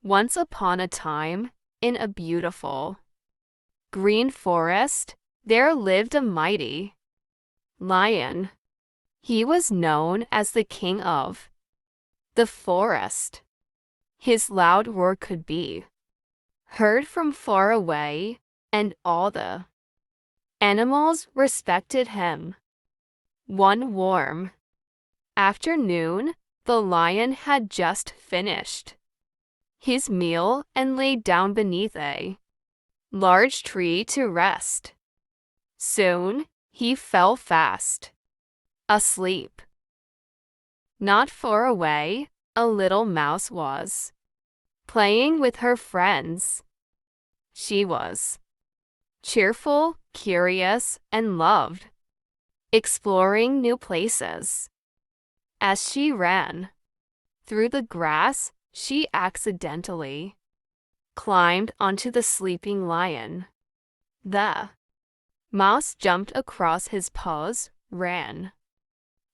Once upon a time, in a beautiful green forest, there lived a mighty lion. He was known as the king of the forest. His loud roar could be heard from far away, and all the animals respected him. One warm afternoon, the lion had just finished his meal and lay down beneath a large tree to rest. Soon, he fell fast asleep. Not far away, a little mouse was playing with her friends. She was cheerful, curious, and loved exploring new places. As she ran through the grass, she accidentally climbed onto the sleeping lion. The mouse jumped across his paws, ran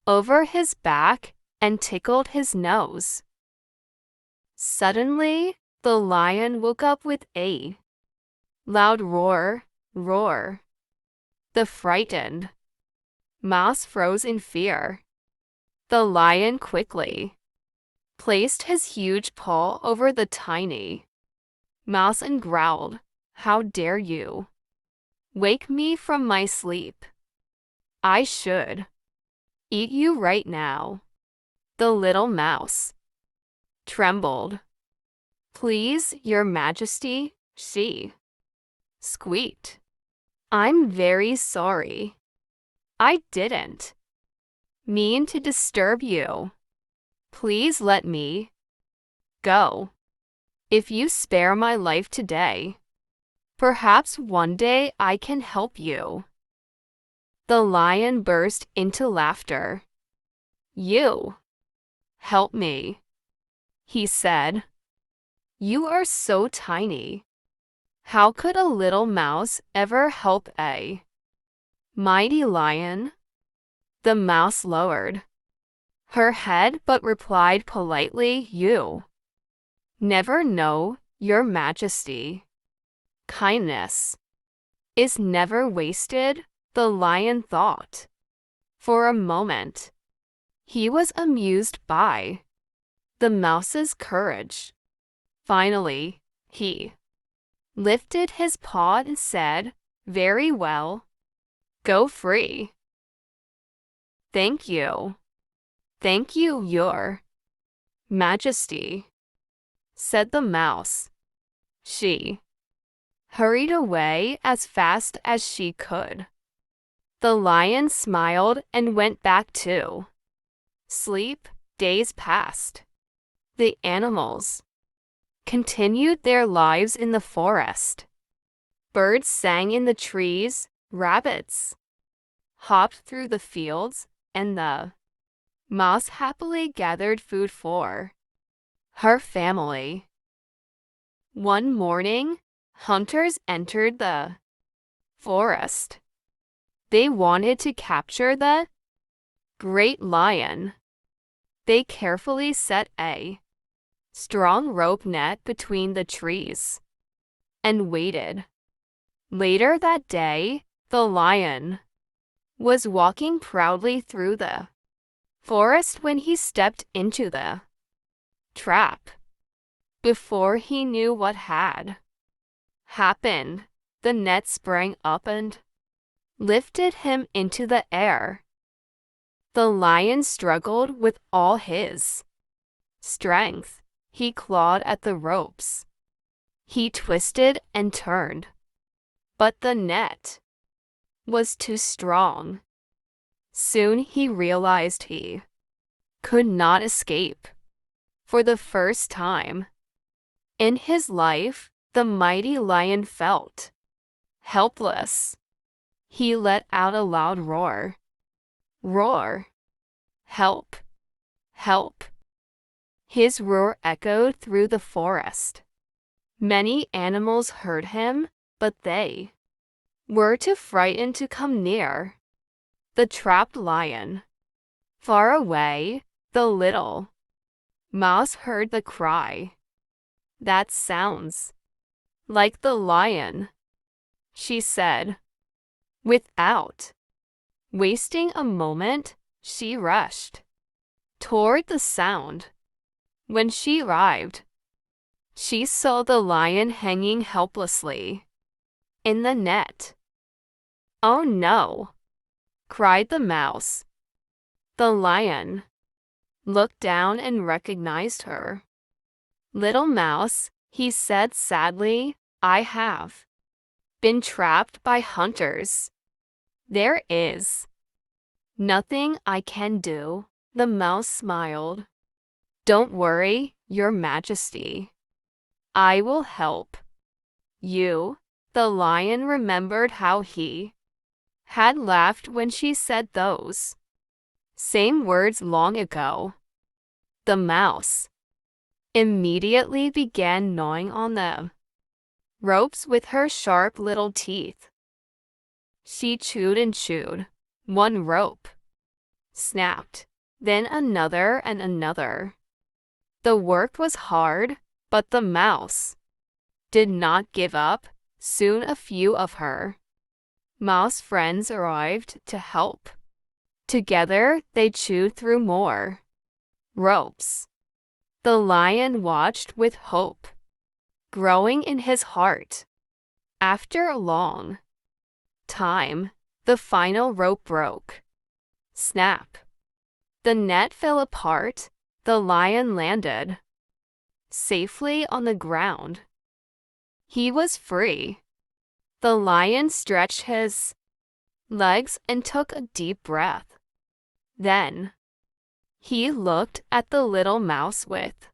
over his back, and tickled his nose. Suddenly, the lion woke up with a loud roar. The frightened mouse froze in fear. The lion quickly placed his huge paw over the tiny mouse and growled, "How dare you wake me from my sleep? I should eat you right now." The little mouse trembled. "Please, Your Majesty," she squeaked. "I'm very sorry. I didn't mean to disturb you. Please let me go. If you spare my life today, perhaps one day I can help you." The lion burst into laughter. "You help me," he said. "You are so tiny. How could a little mouse ever help a mighty lion?" The mouse lowered her head but replied politely, "You never know, Your Majesty. Kindness is never wasted," the lion thought. For a moment, he was amused by the mouse's courage. Finally, he lifted his paw and said, "Very well. Go free." "Thank you. Thank you, Your Majesty," said the mouse. She hurried away as fast as she could. The lion smiled and went back to sleep. Days passed. The animals continued their lives in the forest. Birds sang in the trees, rabbits hopped through the fields, and the mouse happily gathered food for her family. One morning, hunters entered the forest. They wanted to capture the great lion. They carefully set a strong rope net between the trees and waited. Later that day, the lion was walking proudly through the forest when he stepped into the trap. Before he knew what had happened, the net sprang up and lifted him into the air. The lion struggled with all his strength. He clawed at the ropes. He twisted and turned. But the net was too strong. Soon he realized he could not escape. For the first time in his life, the mighty lion felt helpless. He let out a loud roar. Roar. Help! Help! His roar echoed through the forest. Many animals heard him, but they were too frightened to come near the trapped lion. Far away, the little mouse heard the cry. That sounds like the lion, she said. Without wasting a moment, she rushed toward the sound. When she arrived, she saw the lion hanging helplessly in the net. "Oh no!" cried the mouse. The lion looked down and recognized her. "Little mouse," he said sadly, "I have been trapped by hunters. There is nothing I can do." The mouse smiled. "Don't worry, Your Majesty. I will help you." The lion remembered how he had laughed when she said those same words long ago. The mouse immediately began gnawing on the ropes with her sharp little teeth. She chewed and chewed. One rope snapped, then another and another. The work was hard, but the mouse did not give up. Soon a few of her mouse friends arrived to help. Together they chewed through more ropes. The lion watched with hope growing in his heart. After a long time, the final rope broke. Snap! The net fell apart. The lion landed safely on the ground. He was free. The lion stretched his legs and took a deep breath. Then he looked at the little mouse with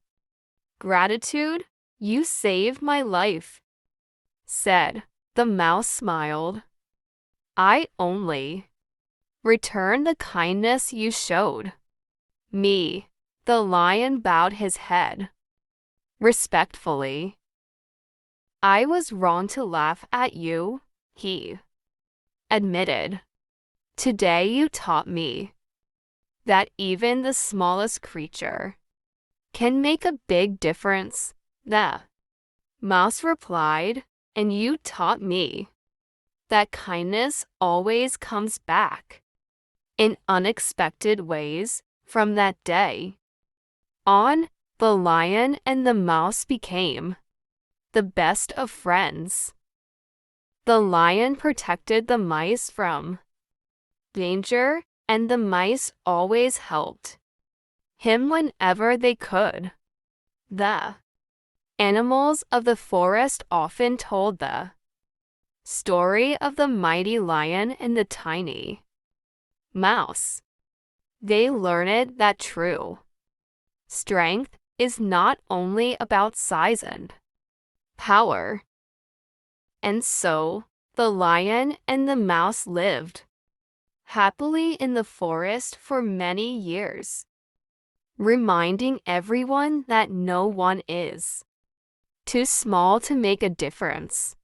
gratitude. "You saved my life," said. The mouse smiled. "I only return the kindness you showed me." The lion bowed his head respectfully. "I was wrong to laugh at you," he admitted. "Today you taught me that even the smallest creature can make a big difference." The mouse replied, "And you taught me that kindness always comes back in unexpected ways." From that day on, the lion and the mouse became the best of friends. The lion protected the mice from danger, and the mice always helped him whenever they could. The animals of the forest often told the story of the mighty lion and the tiny mouse. They learned that true strength is not only about size and power. And so, the lion and the mouse lived happily in the forest for many years, reminding everyone that no one is too small to make a difference.